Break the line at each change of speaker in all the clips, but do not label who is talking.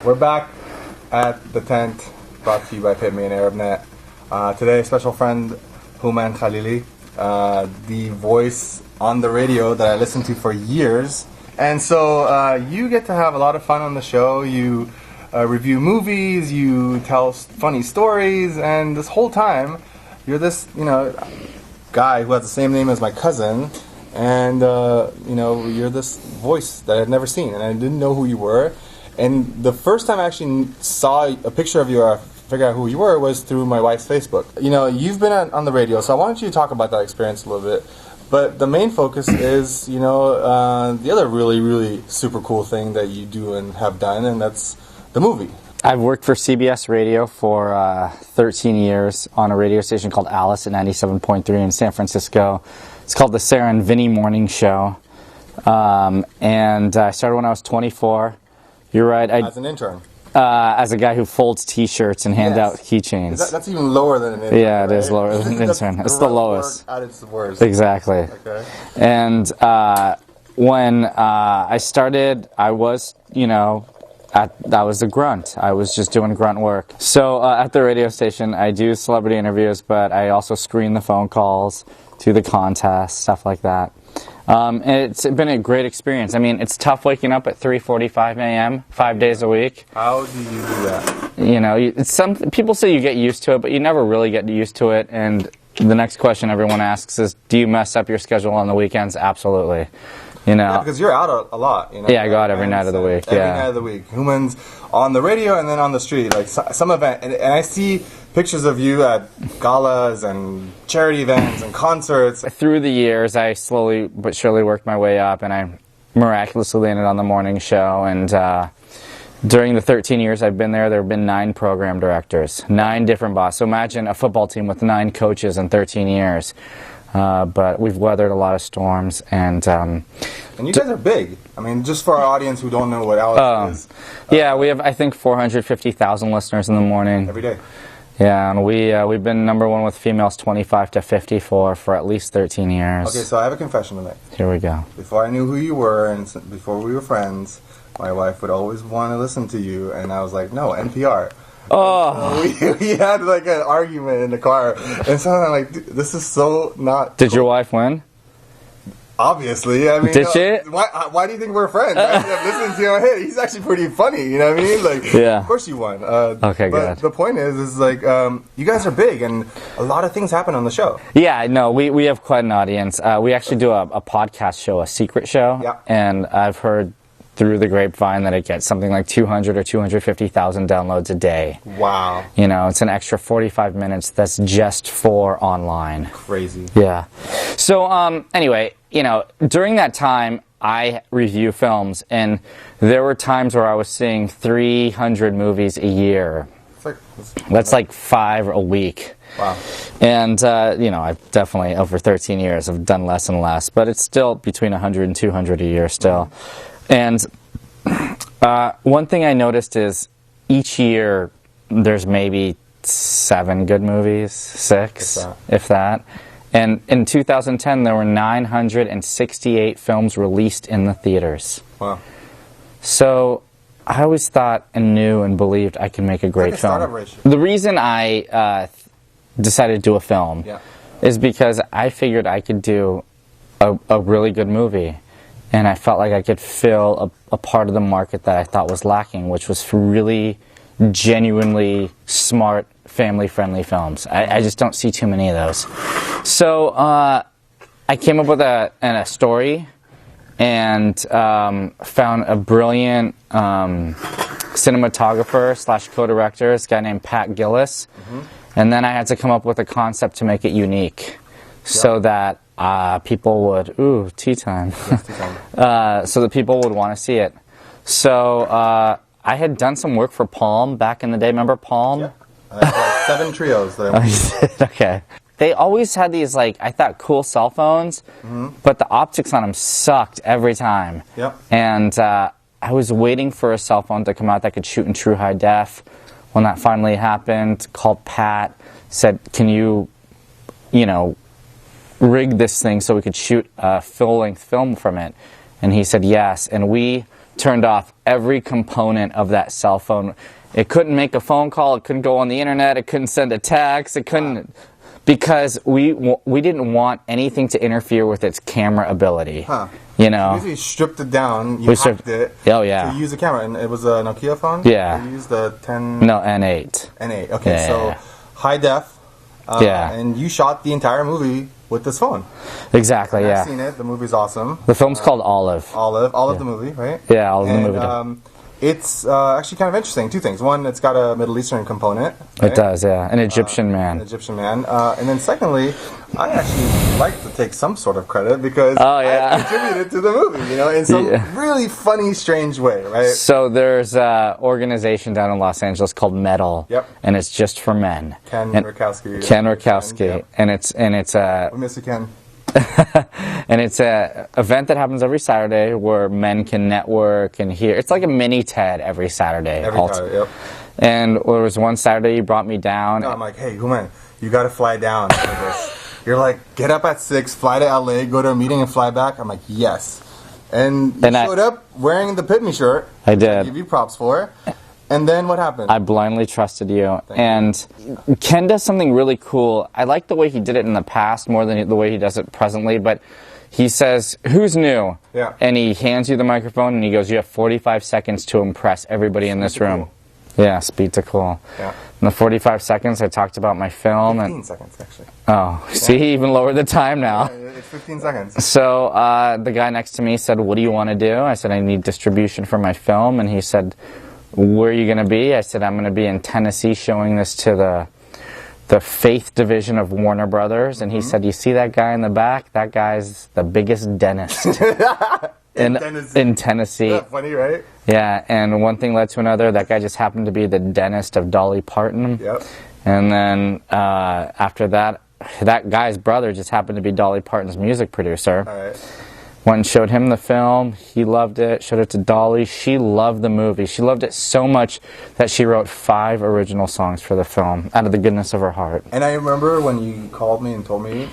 We're back at the tent, brought to you by PITME and ArabNet. Today, special friend Hooman Khalili, the voice on the radio that I listened to for years. And so you get to have a lot of fun on the show. You review movies, you tell funny stories, and this whole time you're this, guy who has the same name as my cousin, and you're this voice that I'd never seen, and I didn't know who you were. And the first time I actually saw a picture of you, or figured out who you were, was through my wife's Facebook. You've been on the radio, so I wanted you to talk about that experience a little bit. But the main focus is, the other really, really super cool thing that you do and have done, and that's the movie.
I've worked for CBS Radio for 13 years on a radio station called Alice at 97.3 in San Francisco. It's called the Sarah and Vinny Morning Show. And I started when I was 24. You're right.
As an intern.
As a guy who folds T-shirts and hands out keychains.
That's even lower than an intern.
Yeah, it is lower than an intern. It's the lowest.
At its worst.
Exactly.
Okay.
And when I started, I was, I was a grunt. I was just doing grunt work. So at the radio station, I do celebrity interviews, but I also screen the phone calls, do the contests, stuff like that. And it's been a great experience. I mean, it's tough waking up at 3:45 a.m. 5 days a week.
How do you do that?
Some people say you get used to it, but you never really get used to it. And the next question everyone asks is, do you mess up your schedule on the weekends? Absolutely.
Yeah, because you're out a lot.
Yeah, I go out every night of the week.
Every night of the week. Hooman's on the radio and then on the street, like some event. And I see pictures of you at galas and charity events and concerts.
Through the years, I slowly but surely worked my way up, and I miraculously landed on the morning show. And during the 13 years I've been there have been 9 program directors, 9 different bosses. So imagine a football team with 9 coaches in 13 years. But we've weathered a lot of storms, and
you guys are big. I mean, just for our audience who don't know what Alice is.
Yeah, we have, I think, 450,000 listeners in the morning.
Every day.
Yeah, and we've been #1 with females 25 to 54 for at least 13 years.
Okay, so I have a confession to make.
Here we go.
Before I knew who you were and before we were friends, my wife would always want to listen to you, and I was like, no, NPR.
Oh,
we had like an argument in the car, and so I'm like, this is so not.
Did your wife win?
Obviously, I mean.
Did she?
Why do you think we're friends? I mean, I'm listening to you. Hey, he's actually pretty funny. You know what I mean? Like,
yeah.
Of course you won.
Okay,
but
good.
The point is like, you guys are big, and a lot of things happen on the show.
Yeah, no, we have quite an audience. We actually do a podcast show, a secret show,
yeah.
And I've heard through the grapevine that it gets something like 200 or 250,000 downloads a day.
Wow.
It's an extra 45 minutes that's just for online.
Crazy.
Yeah. So, anyway, during that time, I review films, and there were times where I was seeing 300 movies a year. That's like 5 a week.
Wow.
And, I've definitely, over 13 years, I've done less and less, but it's still between 100 and 200 a year still. And one thing I noticed is each year there's maybe 7 good movies, 6, if that. And in 2010 there were 968 films released in the theaters.
Wow.
So I always thought and knew and believed I could make a great film. The reason I decided to do a film is because I figured I could do a really good movie. And I felt like I could fill a part of the market that I thought was lacking, which was for really genuinely smart, family-friendly films. I just don't see too many of those. So I came up with a story and found a brilliant cinematographer / co-director, this guy named Pat Gillis. Mm-hmm. And then I had to come up with a concept to make it unique so that people would, tea time.
Yes, tea time.
So that people would want to see it. So I had done some work for Palm back in the day. Remember Palm?
Yeah. I had 7 trios that I went to.
Okay. They always had these, I thought, cool cell phones, but the optics on them sucked every time.
Yep.
And I was waiting for a cell phone to come out that could shoot in true high def. When that finally happened, called Pat, said, can you, rig this thing so we could shoot a full-length film from it? And he said yes. And we turned off every component of that cell phone. It couldn't make a phone call. It couldn't go on the internet. It couldn't send a text. It couldn't, because we didn't want anything to interfere with its camera ability.
Huh.
You know,
you stripped it down. You hacked it.
Oh yeah.
To use the camera, and it was a Nokia phone.
Yeah.
You used the 10.
No, N8.
N8. Okay,
yeah,
so
yeah.
high def.
Yeah.
And you shot the entire movie with this phone.
Exactly.
And
yeah.
I've seen it. The movie's awesome.
The film's called Olive.
Olive the movie, right?
Yeah, Olive the movie.
It's actually kind of interesting. Two things. One, it's got a Middle Eastern component. Right?
It does, yeah. An Egyptian man.
An Egyptian man. And then secondly, I actually like to take some sort of credit because I contributed to the movie, you know, in some really funny, strange way, right?
So there's an organization down in Los Angeles called Metal, and it's just for men.
Ken Rakowski.
And it's
we miss you, Ken.
And it's a event that happens every Saturday where men can network and hear. It's like a mini TED every Saturday.
Yep.
And there was one Saturday you brought me down.
No, I'm like, hey, Hooman, you got to fly down for this. You're like, get up at 6, fly to LA, go to a meeting and fly back. I'm like, yes. And you showed up wearing the PITME shirt.
I did.
I give you props for. And then what happened?
I blindly trusted you. And Ken does something really cool. I like the way he did it in the past more than the way he does it presently. But he says, who's new?
Yeah.
And he hands you the microphone and he goes, you have 45 seconds to impress everybody in this room. Cool. Yeah, speed to cool.
Yeah.
In the 45 seconds, I talked about my film.
15 seconds, actually.
Oh, see, he even lowered the time now.
Yeah, it's 15 seconds.
So the guy next to me said, what do you want to do? I said, I need distribution for my film. And he said, where are you going to be? I said, I'm going to be in Tennessee showing this to the faith division of Warner Brothers. And he said, you see that guy in the back? That guy's the biggest dentist in Tennessee.
That's funny, right?
Yeah, and one thing led to another. That guy just happened to be the dentist of Dolly Parton.
Yep.
And then after that, that guy's brother just happened to be Dolly Parton's music producer.
All right.
Went and showed him the film. He loved it. Showed it to Dolly. She loved the movie. She loved it so much that she wrote 5 original songs for the film out of the goodness of her heart.
And I remember when you called me and told me,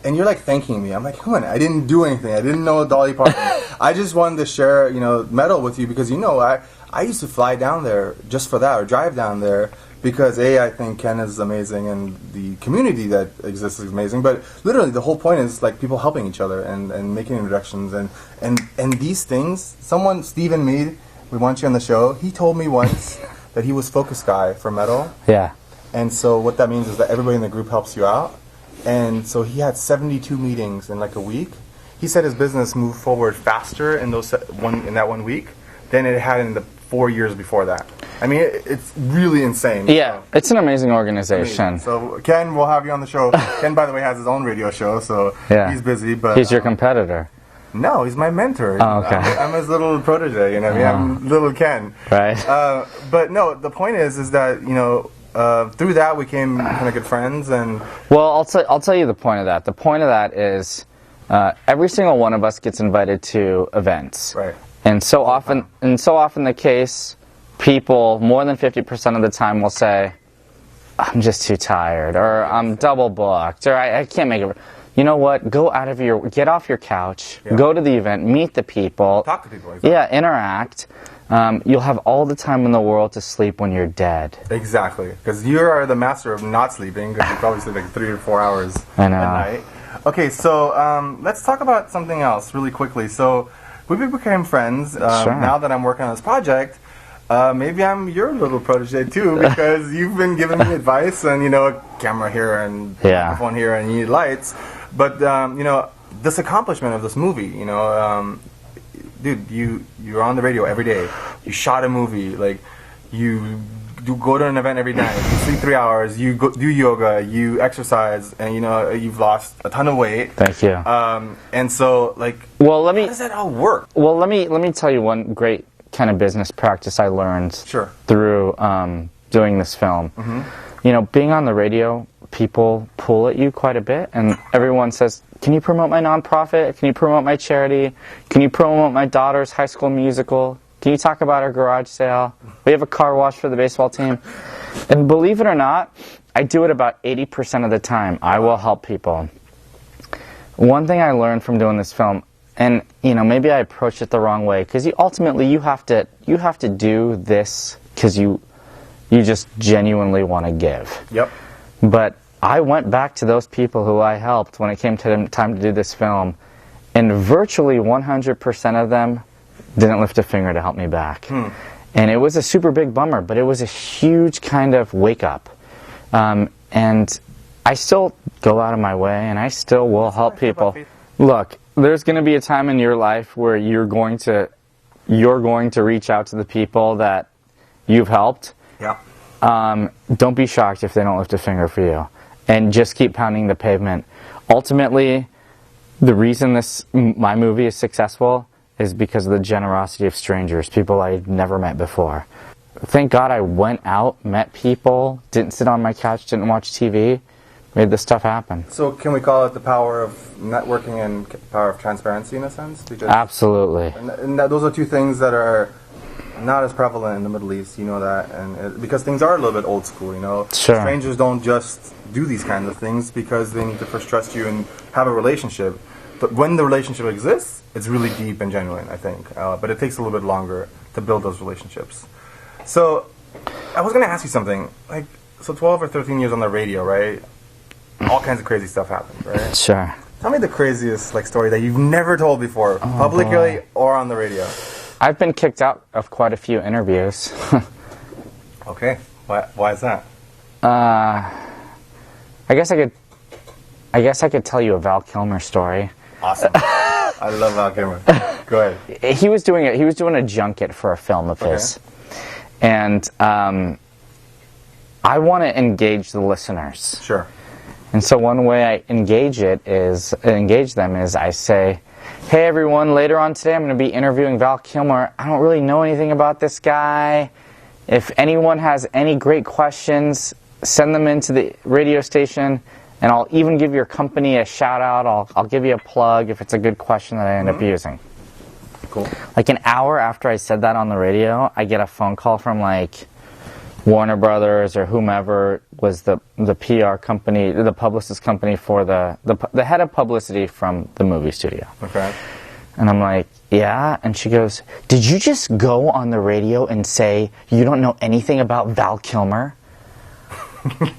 and you're like thanking me. I'm like, come on, I didn't do anything. I didn't know Dolly Parton. I just wanted to share, Metal with you because, I used to fly down there just for that or drive down there. Because I think Ken is amazing and the community that exists is amazing. But literally the whole point is like people helping each other and making introductions and these things. Someone, Stephen Mead, we want you on the show. He told me once that he was focus guy for Metal.
Yeah.
And so what that means is that everybody in the group helps you out. And so he had 72 meetings in like a week. He said his business moved forward faster in that 1 week than it had in the 4 years before that. I mean, it's really insane.
Yeah, it's an amazing organization.
Amazing. So Ken, we'll have you on the show. Ken, by the way, has his own radio show, so he's busy. But
he's your competitor.
No, he's my mentor.
Oh, okay.
I'm his little protege. I'm little Ken.
Right.
But no, the point is that through that we became kind of good friends. And
well, I'll tell you the point of that. The point of that is every single one of us gets invited to events.
Right.
And so often the case, people more than 50% of the time will say, I'm just too tired, or I'm double booked, or I can't make it. You know what? Get off your couch, go to the event, meet the people.
Talk to people. Exactly.
Yeah, interact. You'll have all the time in the world to sleep when you're dead.
Exactly. Because you are the master of not sleeping, because you probably sleep like 3 or 4 hours
I know.
at night. Okay, so let's talk about something else really quickly. So we became friends.
Sure.
Now that I'm working on this project, maybe I'm your little protege too, because you've been giving me advice and, a camera here and microphone here and you need lights. But, this accomplishment of this movie, dude, you're on the radio every day. You shot a movie, like, you go to an event every night, you sleep 3 hours, you do yoga, you exercise, and, you've lost a ton of weight.
Thank you.
And so, like,
how
does that all work?
Well, let me tell you one great kind of business practice I learned through doing this film. Mm-hmm. Being on the radio, people pull at you quite a bit, and everyone says, can you promote my nonprofit? Can you promote my charity? Can you promote my daughter's high school musical? Can you talk about our garage sale? We have a car wash for the baseball team. And believe it or not, I do it about 80% of the time. I will help people. One thing I learned from doing this film, and you know, maybe I approached it the wrong way, because ultimately you have to do this because you just genuinely want to give.
Yep.
But I went back to those people who I helped when it came to time to do this film, and virtually 100% of them didn't lift a finger to help me back. And it was a super big bummer, but it was a huge kind of wake up. And I still go out of my way, and I still will help people. Look, there's going to be a time in your life where you're going to reach out to the people that you've helped.
Yeah.
Don't be shocked if they don't lift a finger for you, and just keep pounding the pavement. Ultimately, the reason my movie is successful is because of the generosity of strangers, people I've never met before. Thank God I went out, met people, didn't sit on my couch, didn't watch TV, made this stuff happen.
So can we call it the power of networking and power of transparency in a sense? Because
absolutely.
And those are two things that are not as prevalent in the Middle East, you know that, and because things are a little bit old school, you know.
Sure.
Strangers don't just do these kinds of things because they need to first trust you and have a relationship. But when the relationship exists, it's really deep and genuine, I think. But it takes a little bit longer to build those relationships. So, I was going to ask you something. Like, so 12 or 13 years on the radio, right? All kinds of crazy stuff happened, right?
Sure.
Tell me the craziest story that you've never told before, publicly or on the radio.
I've been kicked out of quite a few interviews.
Okay. Why is that?
I guess I could tell you a Val Kilmer story.
Awesome. I love Val Kilmer. Go ahead.
He was doing a junket for a film of his. And I want to engage the listeners.
Sure.
And so one way I engage them is I say, hey everyone, later on today I'm going to be interviewing Val Kilmer. I don't really know anything about this guy. If anyone has any great questions, send them into the radio station, and I'll even give your company a shout out. I'll give you a plug if it's a good question that I end up using.
Cool.
Like an hour after I said that on the radio, I get a phone call from like Warner Brothers or whomever was the PR company, the publicist company for the head of publicity from the movie studio.
Okay.
And I'm like, yeah. And she goes, did you just go on the radio and say you don't know anything about Val Kilmer?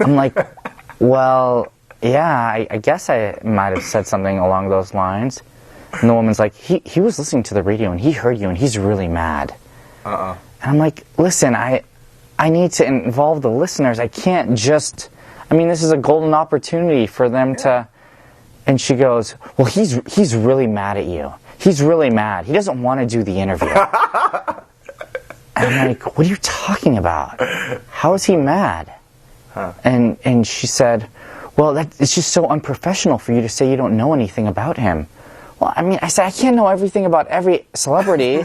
I'm like, well, yeah, I guess I might have said something along those lines. And the woman's like, he was listening to the radio and he heard you and he's really mad. And I'm like, listen, I need to involve the listeners. I can't just, this is a golden opportunity for them to, and she goes, well, he's really mad at you. He's really mad. He doesn't want to do the interview. And I'm like, what are you talking about? How is he mad? And she said, well, it's just so unprofessional for you to say you don't know anything about him. Well, I said, I can't know everything about every celebrity.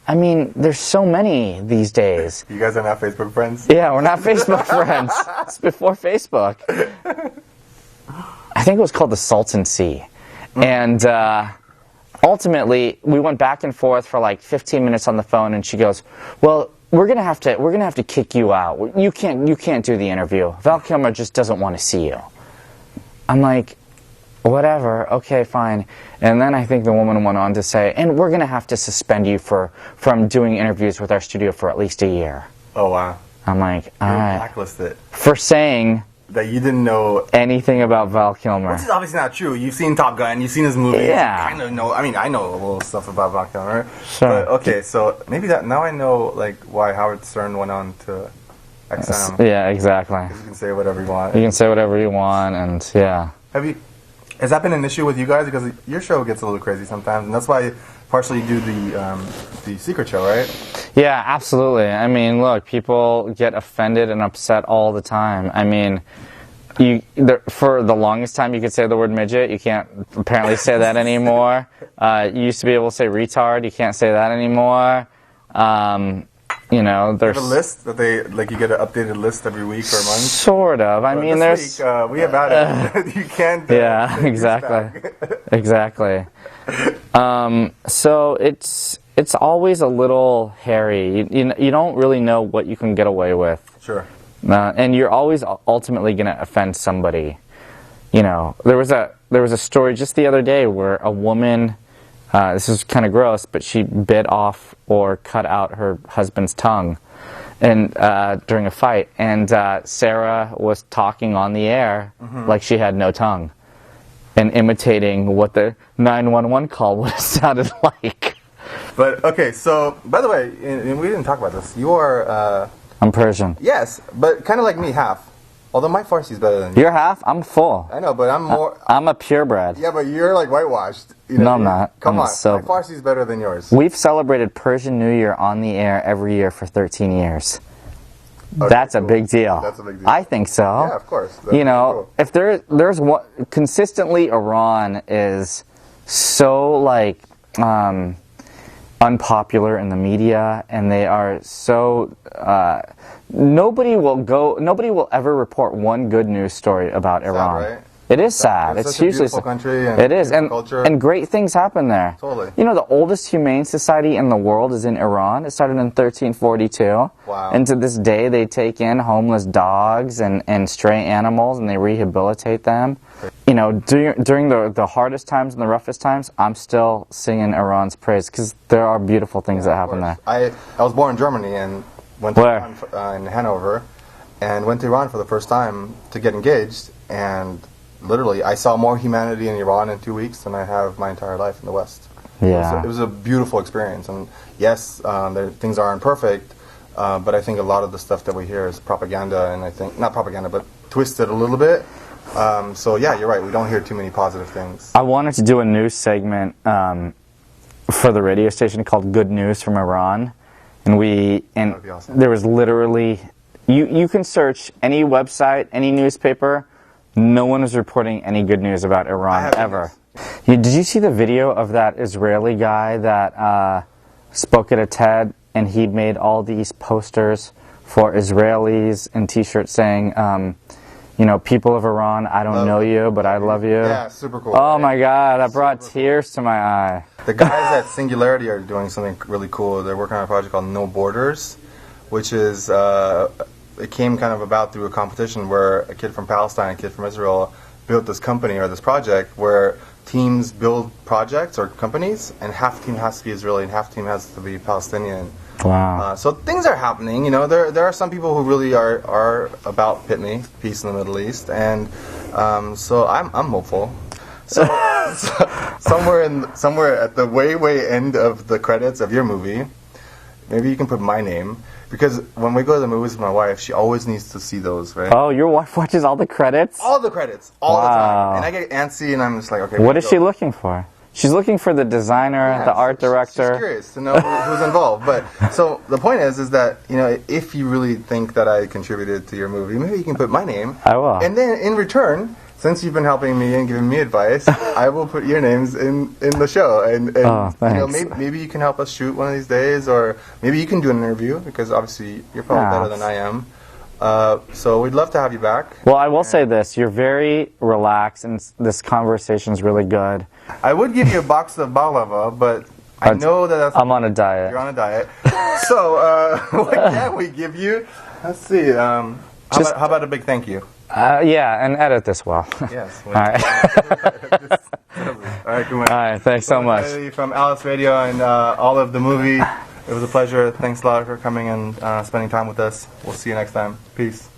There's so many these days.
You guys are not Facebook friends?
Yeah, we're not Facebook friends. It's before Facebook. I think it was called the Salton Sea. And ultimately, we went back and forth for like 15 minutes on the phone, and she goes, well, we're gonna have to kick you out. You can't do the interview. Val Kilmer just doesn't want to see you. I'm like, whatever, okay, fine. And then I think the woman went on to say, and we're going to have to suspend you from doing interviews with our studio for at least a year.
Oh, wow.
I'm like, all right.
Blacklisted.
For saying
that you didn't know
anything about Val Kilmer.
Which is obviously not true. You've seen Top Gun, you've seen his movies.
Yeah.
You kind of know, I know a little stuff about Val Kilmer.
Sure.
But, okay, so maybe now I know why Howard Stern went on to XM.
Yeah, exactly.
You can say whatever you want.
You can say whatever you want, and yeah.
Has that been an issue with you guys? Because your show gets a little crazy sometimes, and that's why partially you do the Secret Show, right?
Yeah, absolutely. Look, people get offended and upset all the time. For the longest time you could say the word midget. You can't apparently say that anymore. You used to be able to say retard. You can't say that anymore. There's
a list that you get an updated list every week or month.
Sort of.
This week, we have added. You can't.
Yeah, exactly. Exactly. So it's always a little hairy. You don't really know what you can get away with.
Sure.
And you're always ultimately going to offend somebody. There was a story just the other day where a woman this is kind of gross, but she bit off or cut out her husband's tongue and during a fight. And Sarah was talking on the air like she had no tongue and imitating what the 911 call would have sounded like.
But, okay, so, by the way, and we didn't talk about this, you are...
I'm Persian.
Yes, but kind of like me, half. Although my Farsi is better than you.
You're half? I'm full.
I know, but I'm more...
I'm a purebred.
Yeah, but you're like whitewashed. You know,
no, I'm not.
Come
on.
My Farsi is better than yours.
We've celebrated Persian New Year on the air every year for 13 years. Okay, that's a big deal.
That's a big deal.
I think so.
Yeah, of course. That's
you know,
cool.
If there's one... Consistently, Iran is so, like... unpopular in the media, and they are so nobody will ever report one good news story about Iran.
Right?
It is sad.
It's hugely sad. Country and
it is, and
culture.
And great things happen there.
Totally.
You know, the oldest humane society in the world is in Iran. It started in 1342.
Wow.
And to this day, they take in homeless dogs and stray animals, and they rehabilitate them. You know, during the hardest times and the roughest times, I'm still singing Iran's praise because there are beautiful things that happen there.
I was born in Germany and went to Iran, in Hanover, and went to Iran for the first time to get engaged, and literally I saw more humanity in Iran in 2 weeks than I have my entire life in the West.
Yeah.
It was a beautiful experience, and yes, things aren't perfect, but I think a lot of the stuff that we hear is propaganda, and I think, not propaganda, but twisted a little bit. So yeah, you're right. We don't hear too many positive things.
I wanted to do a news segment for the radio station called "Good News from Iran," and
That'd be awesome.
There was literally you can search any website, any newspaper. No one is reporting any good news about Iran ever. Did you see the video of that Israeli guy that spoke at a TED, and he made all these posters for Israelis and T-shirts saying, you know, people of Iran, I don't know you, but I love you.
Yeah, super cool.
Oh my God, that brought tears to my eye.
The guys at Singularity are doing something really cool. They're working on a project called No Borders, which is, it came kind of about through a competition where a kid from Palestine, a kid from Israel built this company or this project where teams build projects or companies, and half the team has to be Israeli and half the team has to be Palestinian.
Wow.
So things are happening. You know, there are some people who really are about PITME, peace in the Middle East, and so I'm hopeful. So somewhere at the way end of the credits of your movie, maybe you can put my name, because when we go to the movies with my wife, she always needs to see those, right?
Oh, your wife watches all the credits?
All the credits, all the time, and I get antsy, and I'm just like, okay.
What is she looking for? She's looking for the designer, the art director.
She's curious to know who's involved. But so the point is that, you know, if you really think that I contributed to your movie, maybe you can put my name.
I will.
And then in return, since you've been helping me and giving me advice, I will put your names in the show. And
oh, thanks.
You know, maybe you can help us shoot one of these days, or maybe you can do an interview, because obviously you're probably better than I am. So we'd love to have you back.
Well, I will say this. You're very relaxed, and this conversation is really good.
I would give you a box of baklava, but I know that's...
I'm on a diet.
You're on a diet. So, what can we give you? Let's see. How about a big thank you?
Yeah, and edit this well.
Yes.
All right.
All right, Hooman.
All right, thanks so much.
From Alice Radio and all of the movie. It was a pleasure. Thanks a lot for coming and spending time with us. We'll see you next time. Peace.